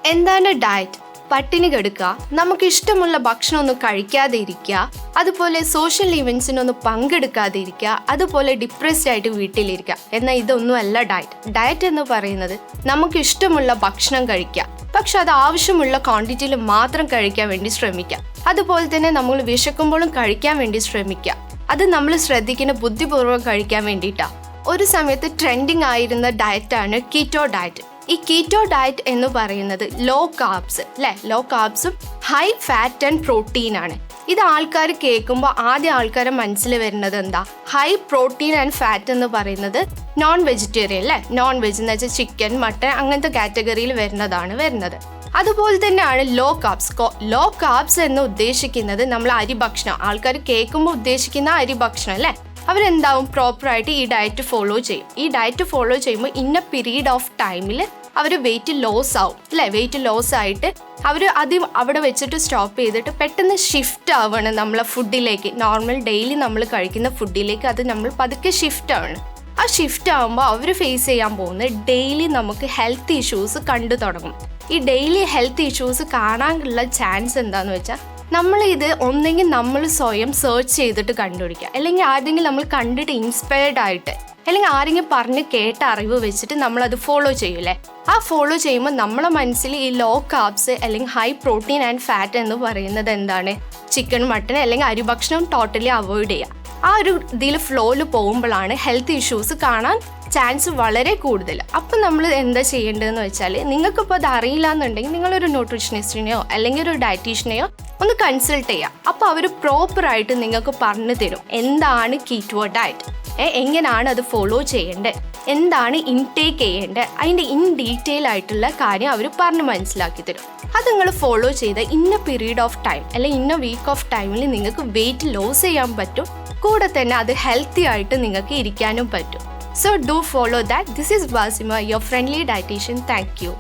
എന്താണ് ഡയറ്റ്? പട്ടിണി കിടക്കുക, നമുക്ക് ഇഷ്ടമുള്ള ഭക്ഷണം ഒന്നും കഴിക്കാതെ ഇരിക്കുക, അതുപോലെ സോഷ്യൽ ഇവൻറ്റ്സിനൊന്നും പങ്കെടുക്കാതെ ഇരിക്കുക, അതുപോലെ ഡിപ്രസ്ഡ് ആയിട്ട് വീട്ടിലിരിക്കുക. എന്നാൽ ഇതൊന്നുമല്ല ഡയറ്റ്. ഡയറ്റ് എന്ന് പറയുന്നത് നമുക്ക് ഇഷ്ടമുള്ള ഭക്ഷണം കഴിക്കുക, പക്ഷെ അത് ആവശ്യമുള്ള ക്വാണ്ടിറ്റിയിൽ മാത്രം കഴിക്കാൻ വേണ്ടി ശ്രമിക്കുക. അതുപോലെ തന്നെ നമ്മൾ വിശക്കുമ്പോഴും കഴിക്കാൻ വേണ്ടി ശ്രമിക്കുക. അത് നമ്മൾ ശ്രദ്ധിക്കുന്ന ബുദ്ധിപൂർവ്വം കഴിക്കാൻ വേണ്ടിയിട്ടാണ്. ഒരു സമയത്ത് ട്രെൻഡിങ് ആയിരുന്ന ഡയറ്റാണ് കീറ്റോ ഡയറ്റ്. ഈ കീറ്റോ ഡയറ്റ് എന്ന് പറയുന്നത് ലോ കാർബ്സ് ലോ കാർബ്സും ഹൈ ഫാറ്റ് ആൻഡ് പ്രോട്ടീൻ ആണ്. ഇത് ആൾക്കാർ കേൾക്കുമ്പോൾ ആദ്യം ആൾക്കാരെ മനസ്സിൽ വരുന്നത് എന്താ? ഹൈ പ്രോട്ടീൻ ആൻഡ് ഫാറ്റ് എന്ന് പറയുന്നത് നോൺ വെജിറ്റേറിയൻ നോൺ വെജ് എന്ന് വെച്ചാൽ ചിക്കൻ, മട്ടൺ അങ്ങനത്തെ കാറ്റഗറിയിൽ വരുന്നത്. അതുപോലെ തന്നെയാണ് ലോ കാർബ്സ്. ലോ കാർബ്സ് എന്ന് ഉദ്ദേശിക്കുന്നത് നമ്മൾ അരിഭക്ഷണം. ആൾക്കാർ കേൾക്കുമ്പോൾ ഉദ്ദേശിക്കുന്ന അരിഭക്ഷണം അവരെന്താവും പ്രോപ്പറായിട്ട് ഈ ഡയറ്റ് ഫോളോ ചെയ്യും. ഈ ഡയറ്റ് ഫോളോ ചെയ്യുമ്പോൾ ഇന്ന പീരീഡ് ഓഫ് ടൈമിൽ അവർ വെയിറ്റ് ലോസ് ആവും വെയിറ്റ് ലോസ് ആയിട്ട് അവർ ആദ്യം അവിടെ വെച്ചിട്ട് സ്റ്റോപ്പ് ചെയ്തിട്ട് പെട്ടെന്ന് ഷിഫ്റ്റ് ആവണം നമ്മളെ ഫുഡിലേക്ക്. നോർമൽ ഡെയിലി നമ്മൾ കഴിക്കുന്ന ഫുഡിലേക്ക് അത് നമ്മൾ പതുക്കെ ഷിഫ്റ്റ് ആവണം. ആ ഷിഫ്റ്റ് ആകുമ്പോൾ അവർ ഫേസ് ചെയ്യാൻ പോകുന്നത് ഡെയിലി നമുക്ക് ഹെൽത്ത് ഇഷ്യൂസ് കണ്ടു തുടങ്ങും. ഈ ഡെയിലി ഹെൽത്ത് ഇഷ്യൂസ് കാണാനുള്ള ചാൻസ് എന്താണെന്ന് വെച്ചാൽ നമ്മളിത് ഒന്നെങ്കിൽ നമ്മൾ സ്വയം സെർച്ച് ചെയ്തിട്ട് കണ്ടുപിടിക്കുക, അല്ലെങ്കിൽ ആരെങ്കിലും നമ്മൾ കണ്ടിട്ട് ഇൻസ്പയർഡ് ആയിട്ട്, അല്ലെങ്കിൽ ആരെങ്കിലും പറഞ്ഞ് കേട്ട അറിവ് വെച്ചിട്ട് നമ്മളത് ഫോളോ ചെയ്യൂലേ. ആ ഫോളോ ചെയ്യുമ്പോൾ നമ്മളെ മനസ്സിൽ ഈ ലോ കാർബ്സ് അല്ലെങ്കിൽ ഹൈ പ്രോട്ടീൻ ആൻഡ് ഫാറ്റ് എന്ന് പറയുന്നത് എന്താണ്? ചിക്കൻ, മട്ടൺ അല്ലെങ്കിൽ അരിഭക്ഷണം ടോട്ടലി അവോയ്ഡ് ചെയ്യുക. ആ ഒരു ഇതിൽ ഫ്ലോയിൽ പോകുമ്പോഴാണ് ഹെൽത്ത് ഇഷ്യൂസ് കാണാൻ ചാൻസ് വളരെ കൂടുതൽ. അപ്പം നമ്മൾ എന്താ ചെയ്യേണ്ടതെന്ന് വെച്ചാൽ, നിങ്ങൾക്കിപ്പോൾ അത് അറിയില്ല എന്നുണ്ടെങ്കിൽ നിങ്ങളൊരു ന്യൂട്രീഷനിസ്റ്റിനെയോ അല്ലെങ്കിൽ ഒരു ഡയറ്റീഷ്യനെയോ ഒന്ന് കൺസൾട്ട് ചെയ്യുക. അപ്പോൾ അവർ പ്രോപ്പറായിട്ട് നിങ്ങൾക്ക് പറഞ്ഞു തരും എന്താണ് കീറ്റോ ഡയറ്റ്, എങ്ങനെയാണ് അത് ഫോളോ ചെയ്യേണ്ടത്, എന്താണ് ഇൻടേക്ക് ചെയ്യേണ്ടത്, അതിൻ്റെ ഇൻ ഡീറ്റെയിൽ ആയിട്ടുള്ള കാര്യം അവർ പറഞ്ഞ് മനസ്സിലാക്കി തരും. അത് നിങ്ങൾ ഫോളോ ചെയ്ത് ഇന്ന പീരീഡ് ഓഫ് ടൈം അല്ലെങ്കിൽ ഇന്ന വീക്ക് ഓഫ് ടൈമിൽ നിങ്ങൾക്ക് വെയിറ്റ് ലോസ് ചെയ്യാൻ പറ്റും. കൂടെ തന്നെ അത് ഹെൽത്തി ആയിട്ട് നിങ്ങൾക്ക് ഇരിക്കാനും പറ്റും. So do follow that. This is BASIMA, your friendly dietitian. Thank you.